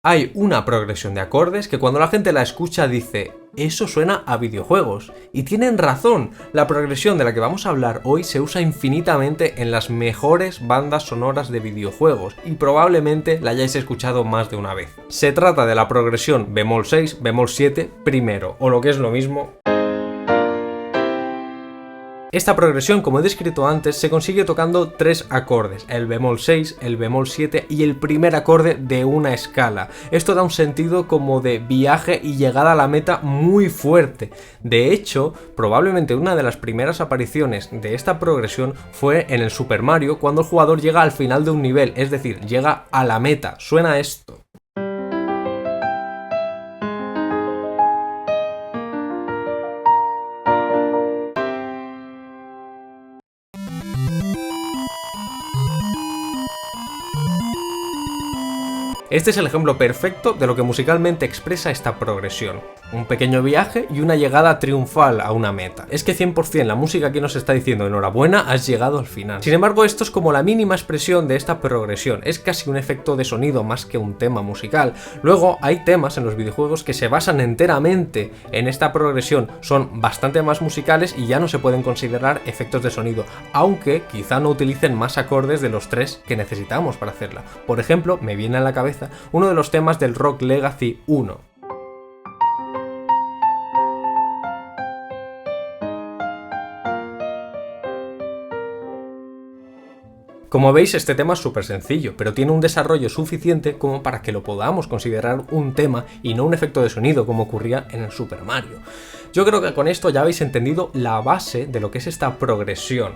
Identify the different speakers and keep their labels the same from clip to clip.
Speaker 1: Hay una progresión de acordes que cuando la gente la escucha dice, eso suena a videojuegos. Y tienen razón, la progresión de la que vamos a hablar hoy se usa infinitamente en las mejores bandas sonoras de videojuegos y probablemente la hayáis escuchado más de una vez. Se trata de la progresión bemol 6, bemol 7 primero, o lo que es lo mismo. Esta progresión, como he descrito antes, se consigue tocando 3 acordes, el bemol 6, el bemol 7 y el primer acorde de una escala. Esto da un sentido como de viaje y llegada a la meta muy fuerte. De hecho, probablemente una de las primeras apariciones de esta progresión fue en el Super Mario, cuando el jugador llega al final de un nivel, es decir, llega a la meta. Suena esto. Este es el ejemplo perfecto de lo que musicalmente expresa esta progresión. Un pequeño viaje y una llegada triunfal a una meta. Es que 100% la música aquí nos está diciendo enhorabuena, has llegado al final. Sin embargo, esto es como la mínima expresión de esta progresión. Es casi un efecto de sonido más que un tema musical. Luego hay temas en los videojuegos que se basan enteramente en esta progresión. Son bastante más musicales y ya no se pueden considerar efectos de sonido, aunque quizá no utilicen más acordes de los 3 que necesitamos para hacerla. Por ejemplo, me viene a la cabeza uno de los temas del Rock Legacy 1. Como veis, este tema es súper sencillo, pero tiene un desarrollo suficiente como para que lo podamos considerar un tema y no un efecto de sonido como ocurría en el Super Mario. Yo creo que con esto ya habéis entendido la base de lo que es esta progresión.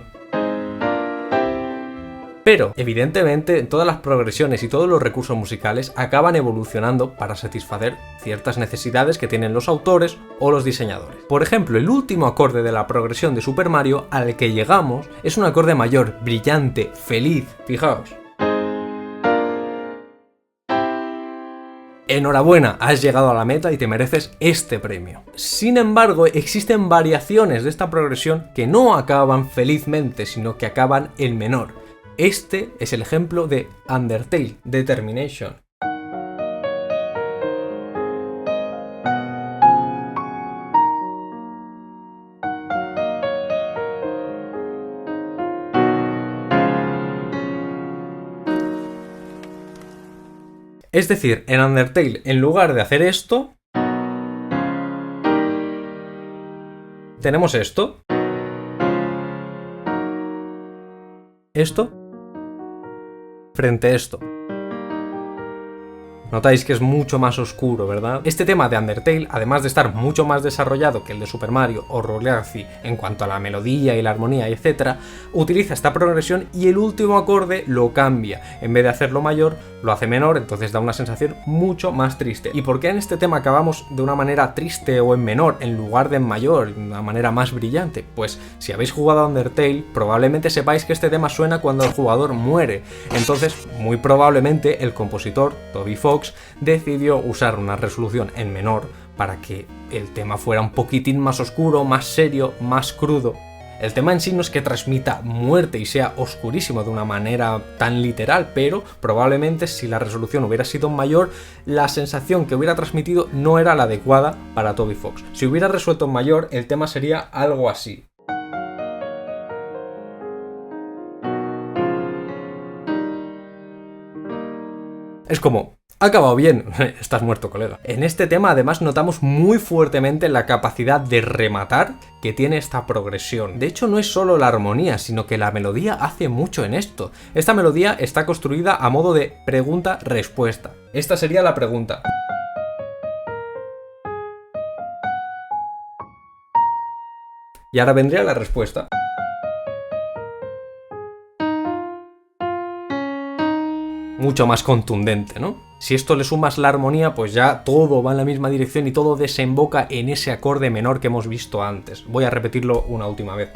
Speaker 1: Pero, evidentemente, todas las progresiones y todos los recursos musicales acaban evolucionando para satisfacer ciertas necesidades que tienen los autores o los diseñadores. Por ejemplo, el último acorde de la progresión de Super Mario al que llegamos es un acorde mayor, brillante, feliz. Fijaos. Enhorabuena, has llegado a la meta y te mereces este premio. Sin embargo, existen variaciones de esta progresión que no acaban felizmente, sino que acaban en menor. Este es el ejemplo de Undertale, Determination. Es decir, en Undertale, en lugar de hacer esto, tenemos esto, frente a esto. Notáis que es mucho más oscuro, ¿verdad? Este tema de Undertale, además de estar mucho más desarrollado que el de Super Mario o Rock Legacy en cuanto a la melodía y la armonía, etc., utiliza esta progresión y el último acorde lo cambia. En vez de hacerlo mayor, lo hace menor, entonces da una sensación mucho más triste. ¿Y por qué en este tema acabamos de una manera triste o en menor en lugar de en mayor, de una manera más brillante? Pues si habéis jugado a Undertale, probablemente sepáis que este tema suena cuando el jugador muere. Entonces, muy probablemente el compositor, Toby Fox, decidió usar una resolución en menor para que el tema fuera un poquitín más oscuro, más serio, más crudo. El tema en sí no es que transmita muerte y sea oscurísimo de una manera tan literal, pero probablemente si la resolución hubiera sido mayor, la sensación que hubiera transmitido no era la adecuada para Toby Fox. Si hubiera resuelto en mayor, el tema sería algo así. Es como, ha acabado bien, estás muerto, colega. En este tema además notamos muy fuertemente la capacidad de rematar que tiene esta progresión. De hecho, no es solo la armonía, sino que la melodía hace mucho en esto. Esta melodía está construida a modo de pregunta-respuesta. Esta sería la pregunta. Y ahora vendría la respuesta. Mucho más contundente, ¿no? Si esto le sumas la armonía, pues ya todo va en la misma dirección y todo desemboca en ese acorde menor que hemos visto antes. Voy a repetirlo una última vez.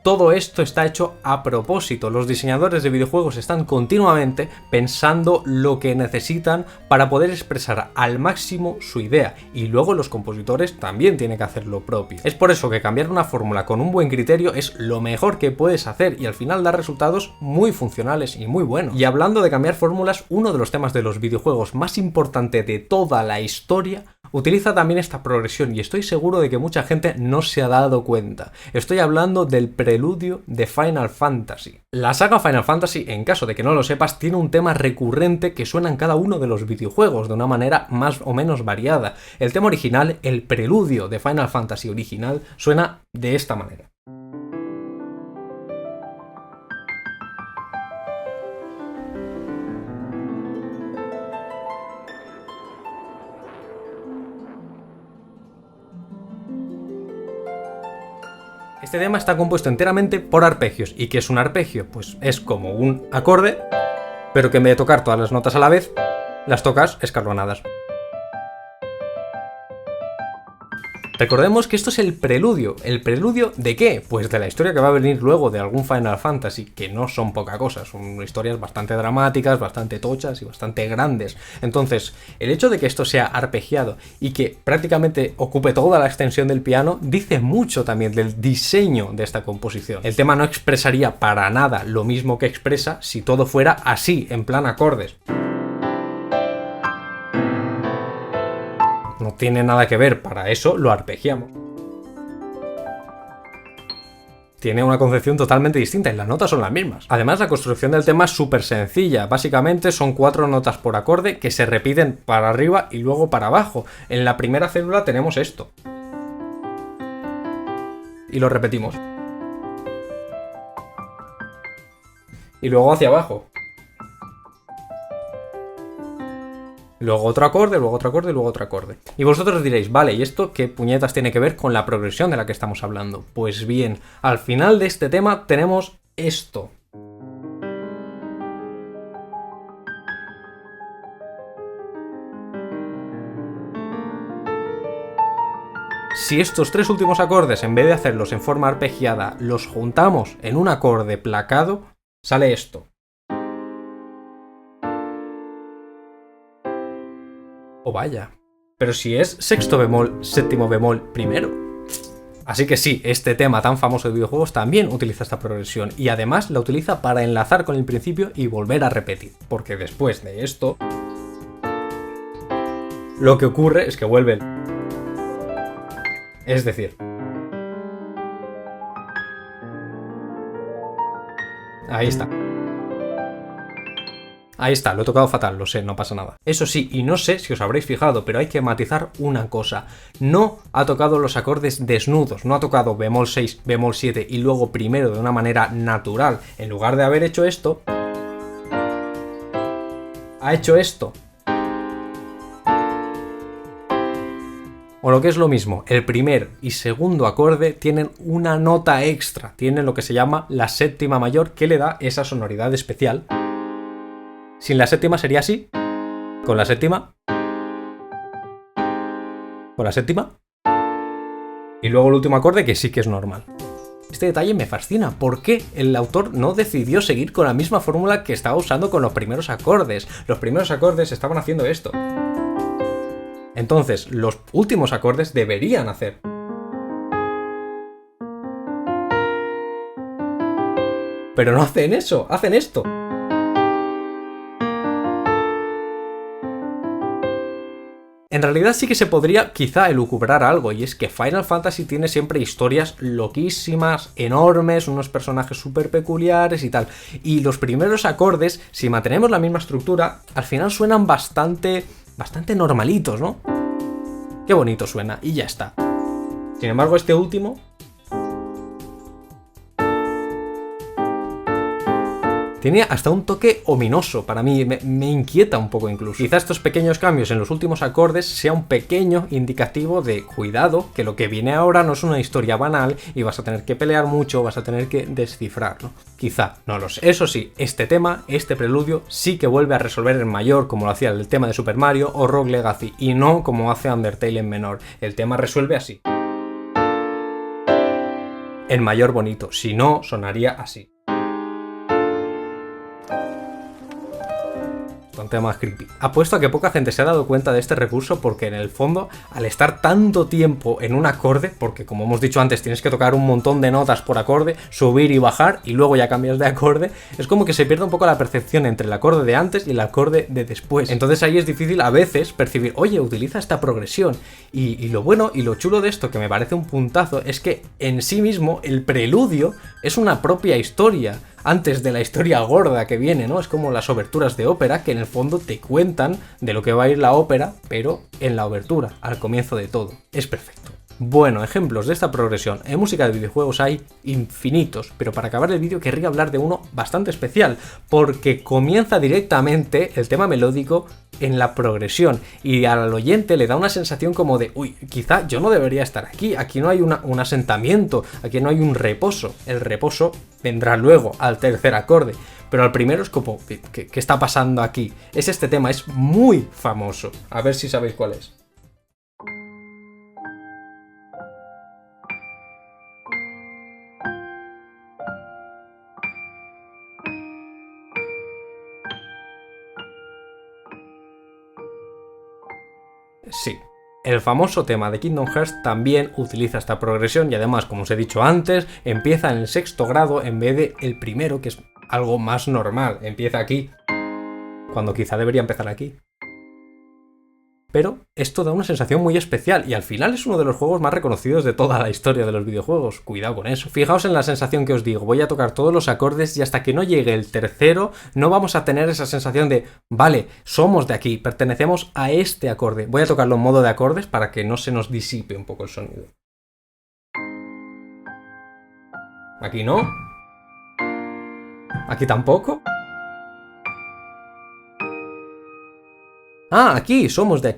Speaker 1: todo esto está hecho a propósito. Los diseñadores de videojuegos están continuamente pensando lo que necesitan para poder expresar al máximo su idea, y luego los compositores también tienen que hacer lo propio. Es por eso que cambiar una fórmula con un buen criterio es lo mejor que puedes hacer y al final da resultados muy funcionales y muy buenos. Y hablando de cambiar fórmulas, uno de los temas de los videojuegos más importante de toda la historia utiliza también esta progresión, y estoy seguro de que mucha gente no se ha dado cuenta. Estoy hablando del preludio de Final Fantasy. La saga Final Fantasy, en caso de que no lo sepas, tiene un tema recurrente que suena en cada uno de los videojuegos de una manera más o menos variada. El tema original, el preludio de Final Fantasy original, suena de esta manera. Este tema está compuesto enteramente por arpegios. ¿Y qué es un arpegio? Pues es como un acorde, pero que en vez de tocar todas las notas a la vez, las tocas escalonadas. Recordemos que esto es el preludio. ¿El preludio de qué? Pues de la historia que va a venir luego de algún Final Fantasy, que no son poca cosa, son historias bastante dramáticas, bastante tochas y bastante grandes. Entonces, el hecho de que esto sea arpegiado y que prácticamente ocupe toda la extensión del piano, dice mucho también del diseño de esta composición. El tema no expresaría para nada lo mismo que expresa si todo fuera así, en plan acordes. No tiene nada que ver, para eso lo arpegiamos. Tiene una concepción totalmente distinta y las notas son las mismas. Además, la construcción del tema es súper sencilla. Básicamente son 4 notas por acorde que se repiten para arriba y luego para abajo. En la primera célula tenemos esto. Y lo repetimos. Y luego hacia abajo. Luego otro acorde, luego otro acorde y luego otro acorde. Y vosotros diréis, vale, ¿y esto qué puñetas tiene que ver con la progresión de la que estamos hablando? Pues bien, al final de este tema tenemos esto. Si estos 3 últimos acordes, en vez de hacerlos en forma arpegiada, los juntamos en un acorde placado, sale esto. Oh, vaya. Pero si es sexto bemol, séptimo bemol, primero. Así que sí, este tema tan famoso de videojuegos también utiliza esta progresión, y además la utiliza para enlazar con el principio y volver a repetir, porque después de esto lo que ocurre es que vuelve. Es decir, ahí está. Ahí está, lo he tocado fatal, lo sé, no pasa nada. Eso sí, y no sé si os habréis fijado, pero hay que matizar una cosa. No ha tocado los acordes desnudos, no ha tocado bemol 6, bemol 7 y luego primero de una manera natural. En lugar de haber hecho esto, ha hecho esto. O lo que es lo mismo, el primer y segundo acorde tienen una nota extra, tienen lo que se llama la séptima mayor, que le da esa sonoridad especial. Sin la séptima sería así, con la séptima, con la séptima, y luego el último acorde que sí que es normal. Este detalle me fascina. ¿Por qué el autor no decidió seguir con la misma fórmula que estaba usando con los primeros acordes? Los primeros acordes estaban haciendo esto. Entonces, los últimos acordes deberían hacer. Pero no hacen eso, hacen esto. En realidad sí que se podría quizá elucubrar algo, y es que Final Fantasy tiene siempre historias loquísimas, enormes, unos personajes súper peculiares y tal. Y los primeros acordes, si mantenemos la misma estructura, al final suenan bastante normalitos, ¿no? Qué bonito suena, y ya está. Sin embargo, este último tiene hasta un toque ominoso, para mí, me inquieta un poco incluso. Quizá estos pequeños cambios en los últimos acordes sea un pequeño indicativo de cuidado, que lo que viene ahora no es una historia banal y vas a tener que pelear mucho, vas a tener que descifrar, ¿no? Quizá, no lo sé. Eso sí, este tema, este preludio, sí que vuelve a resolver en mayor como lo hacía el tema de Super Mario o Rogue Legacy, y no como hace Undertale en menor. El tema resuelve así. en mayor bonito, si no, sonaría así. Un tema más creepy. Apuesto a que poca gente se ha dado cuenta de este recurso porque en el fondo, al estar tanto tiempo en un acorde, porque como hemos dicho antes, tienes que tocar un montón de notas por acorde, subir y bajar y luego ya cambias de acorde, es como que se pierde un poco la percepción entre el acorde de antes y el acorde de después. Entonces ahí es difícil a veces percibir, oye, utiliza esta progresión. Y lo bueno y lo chulo de esto, que me parece un puntazo, es que en sí mismo el preludio es una propia historia. Antes de la historia gorda que viene, ¿no? Es como las oberturas de ópera que en el fondo te cuentan de lo que va a ir la ópera, pero en la obertura, al comienzo de todo. Es perfecto. Bueno, ejemplos de esta progresión en música de videojuegos hay infinitos, pero para acabar el vídeo querría hablar de uno bastante especial, porque comienza directamente el tema melódico en la progresión y al oyente le da una sensación como de, uy, quizá yo no debería estar aquí, aquí no hay un asentamiento, aquí no hay un reposo, el reposo vendrá luego al tercer acorde, pero al primero es como, ¿qué está pasando aquí? Es este tema, es muy famoso, a ver si sabéis cuál es. Sí, el famoso tema de Kingdom Hearts también utiliza esta progresión y además, como os he dicho antes, empieza en el sexto grado en vez de el primero, que es algo más normal. Empieza aquí, cuando quizá debería empezar aquí. Pero esto da una sensación muy especial y al final es uno de los juegos más reconocidos de toda la historia de los videojuegos. Cuidado con eso. Fijaos en la sensación que os digo. Voy a tocar todos los acordes y hasta que no llegue el tercero no vamos a tener esa sensación de vale, somos de aquí, pertenecemos a este acorde. Voy a tocarlo en modo de acordes para que no se nos disipe un poco el sonido. Aquí no. Aquí tampoco. Ah, aquí, somos de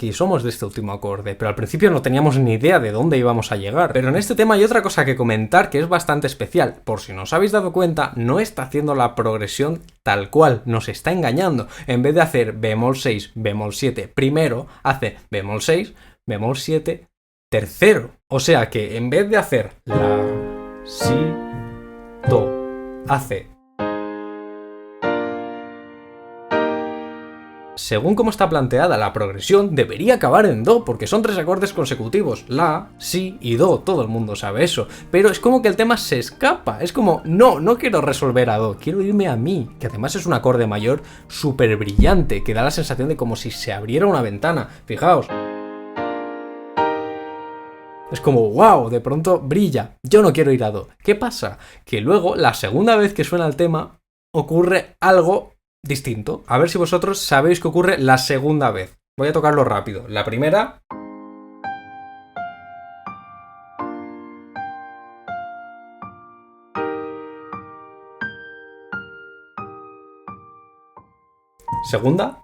Speaker 1: este último acorde, pero al principio no teníamos ni idea de dónde íbamos a llegar. Pero en este tema hay otra cosa que comentar que es bastante especial. Por si no os habéis dado cuenta, no está haciendo la progresión tal cual, nos está engañando. En vez de hacer bemol 6, bemol 7 primero, hace bemol 6, bemol 7 tercero. O sea que en vez de hacer la, si, do, hace... Según cómo está planteada la progresión, debería acabar en do, porque son 3 acordes consecutivos, la, si y do, todo el mundo sabe eso, pero es como que el tema se escapa, es como, no quiero resolver a do, quiero irme a mi, que además es un acorde mayor súper brillante, que da la sensación de como si se abriera una ventana, fijaos. Es como, wow, de pronto brilla, yo no quiero ir a do. ¿Qué pasa? Que luego, la segunda vez que suena el tema, ocurre algo distinto. A ver si vosotros sabéis qué ocurre la segunda vez. Voy a tocarlo rápido. La primera... Segunda...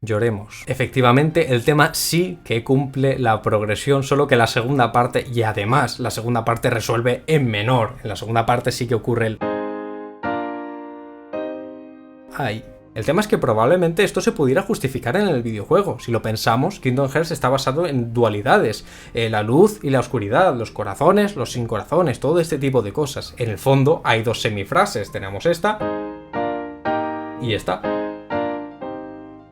Speaker 1: Lloremos. Efectivamente, el tema sí que cumple la progresión, solo que la segunda parte, y además la segunda parte resuelve en menor. En la segunda parte sí que ocurre el... Ay. El tema es que probablemente esto se pudiera justificar en el videojuego. Si lo pensamos, Kingdom Hearts está basado en dualidades. La luz y la oscuridad, los corazones, los sin corazones, todo este tipo de cosas. En el fondo hay 2 semifrases. Tenemos esta y esta.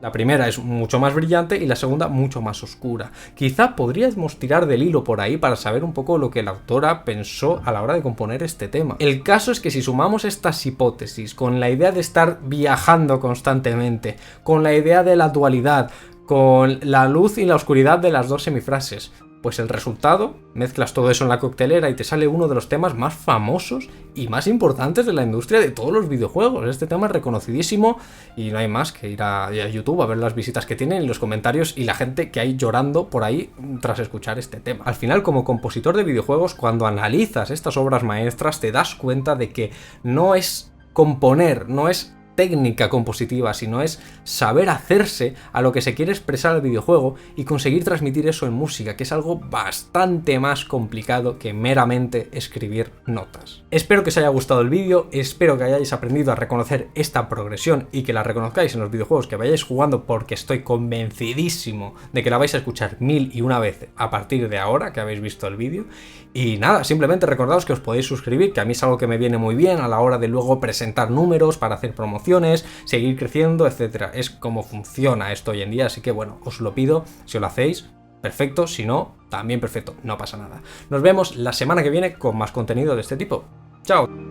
Speaker 1: La primera es mucho más brillante y la segunda mucho más oscura. Quizá podríamos tirar del hilo por ahí para saber un poco lo que la autora pensó a la hora de componer este tema. El caso es que si sumamos estas hipótesis con la idea de estar viajando constantemente, con la idea de la dualidad, con la luz y la oscuridad de las 2 semifrases, pues el resultado, mezclas todo eso en la coctelera y te sale uno de los temas más famosos y más importantes de la industria de todos los videojuegos. Este tema es reconocidísimo y no hay más que ir a YouTube a ver las visitas que tienen y los comentarios y la gente que hay llorando por ahí tras escuchar este tema. Al final, como compositor de videojuegos, cuando analizas estas obras maestras te das cuenta de que no es componer, no es técnica compositiva, sino es saber hacerse a lo que se quiere expresar el videojuego y conseguir transmitir eso en música, que es algo bastante más complicado que meramente escribir notas. Espero que os haya gustado el vídeo, espero que hayáis aprendido a reconocer esta progresión y que la reconozcáis en los videojuegos que vayáis jugando, porque estoy convencidísimo de que la vais a escuchar 1001 veces a partir de ahora que habéis visto el vídeo. Y nada, simplemente recordaos que os podéis suscribir, que a mí es algo que me viene muy bien a la hora de luego presentar números para hacer promociones, seguir creciendo, etcétera. Es como funciona esto hoy en día, así que bueno, os lo pido, si os lo hacéis, perfecto, si no, también perfecto, no pasa nada. Nos vemos la semana que viene con más contenido de este tipo. ¡Chao!